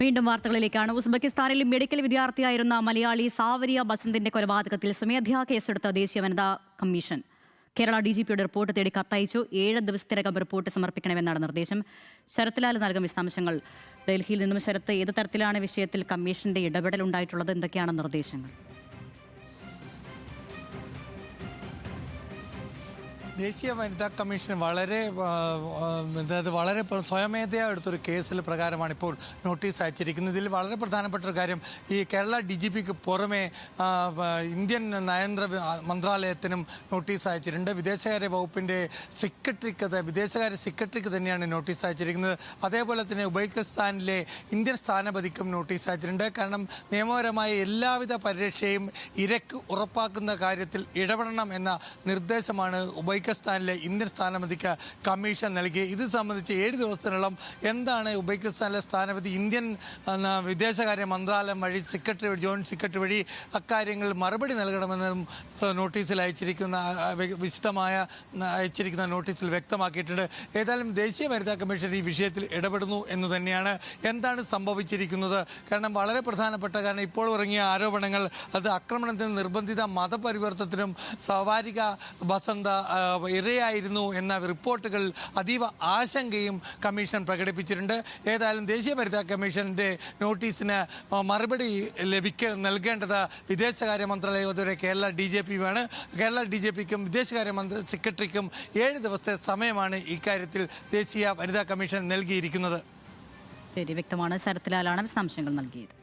വീണ്ടും വാർത്തകളിലേക്കാണ്. ഉസ്ബെക്കിസ്ഥാനിൽ മെഡിക്കൽ വിദ്യാർത്ഥിയായിരുന്ന മലയാളി സാവരിയ ബസന്തിന്റെ കൊലപാതകത്തിൽ സ്വമേധയാ കേസെടുത്ത ദേശീയ വനിതാ കമ്മീഷൻ കേരള DGPയുടെ റിപ്പോർട്ട് തേടി കത്തയച്ചു. 7 ദിവസത്തിനകം റിപ്പോർട്ട് സമർപ്പിക്കണമെന്നാണ് നിർദ്ദേശം. ശരത്ലാൽ നൽകും വിശദാംശങ്ങൾ. ഡൽഹിയിൽ നിന്നും ശരത്ത്, ഏത് തരത്തിലാണ് വിഷയത്തിൽ കമ്മീഷന്റെ ഇടപെടൽ ഉണ്ടായിട്ടുള്ളത്? എന്തൊക്കെയാണ് നിർദ്ദേശങ്ങൾ? ദേശീയ വനിതാ കമ്മീഷൻ വളരെ സ്വയമേധയാ എടുത്തൊരു കേസിൽ പ്രകാരമാണ് ഇപ്പോൾ നോട്ടീസ് അയച്ചിരിക്കുന്നത്. ഇതിൽ വളരെ പ്രധാനപ്പെട്ട ഒരു കാര്യം, ഈ കേരള DGPക്ക് പുറമെ ഇന്ത്യൻ നയതന്ത്ര മന്ത്രാലയത്തിനും നോട്ടീസ് അയച്ചിട്ടുണ്ട്. വിദേശകാര്യ വകുപ്പിൻ്റെ വിദേശകാര്യ സെക്രട്ടറിക്ക് തന്നെയാണ് നോട്ടീസ് അയച്ചിരിക്കുന്നത്. അതേപോലെ തന്നെ ഉസ്ബെക്കിസ്ഥാനിലെ ഇന്ത്യൻ സ്ഥാനപതിക്കും നോട്ടീസ് അയച്ചിട്ടുണ്ട്. കാരണം നിയമപരമായ എല്ലാവിധ പരിരക്ഷയും ഇരക്ക് ഉറപ്പാക്കുന്ന കാര്യത്തിൽ ഇടപെടണം എന്ന നിർദ്ദേശമാണ് ഉസ്ബെക്കിസ്ഥാനിലെ ഇന്ത്യൻ സ്ഥാനപതിക്ക് കമ്മീഷൻ നൽകി. ഇത് സംബന്ധിച്ച് 7 ദിവസത്തിനോളം എന്താണ് ഉസ്ബെക്കിസ്ഥാനിലെ സ്ഥാനപതി ഇന്ത്യൻ വിദേശകാര്യ മന്ത്രാലയം വഴി ജോയിന്റ് സെക്രട്ടറി വഴി അക്കാര്യങ്ങൾ മറുപടി നൽകണമെന്നും നോട്ടീസിൽ വിശദമായ അയച്ചിരിക്കുന്ന നോട്ടീസിൽ വ്യക്തമാക്കിയിട്ടുണ്ട്. ഏതായാലും ദേശീയ വനിതാ കമ്മീഷൻ ഈ വിഷയത്തിൽ ഇടപെടുന്നു എന്ന് തന്നെയാണ്. എന്താണ് സംഭവിച്ചിരിക്കുന്നത്? കാരണം വളരെ പ്രധാനപ്പെട്ട കാരണം ഇപ്പോൾ ഇറങ്ങിയ ആരോപണങ്ങൾ അത് ആക്രമണത്തിനും നിർബന്ധിത മതപരിവർത്തനത്തിനും സാവാരിക ബസന്ത ഇരയായിരുന്നു എന്ന റിപ്പോർട്ടുകൾ അതീവ ആശങ്കയും കമ്മീഷൻ പ്രകടിപ്പിച്ചിട്ടുണ്ട്. ഏതായാലും ദേശീയ വനിതാ കമ്മീഷന്റെ നോട്ടീസിന് മറുപടി നൽകേണ്ടത് വിദേശകാര്യ മന്ത്രാലയം, അതുവരെ കേരള DGPയുമാണ്. കേരള DGPക്കും വിദേശകാര്യ സെക്രട്ടറിക്കും 7 ദിവസത്തെ സമയമാണ് ഇക്കാര്യത്തിൽ ദേശീയ വനിതാ കമ്മീഷൻ നൽകിയിരിക്കുന്നത്. ശരി, വ്യക്തമാണ്. ശരത്ലാലാണ് വിശദാംശങ്ങൾ നൽകിയത്.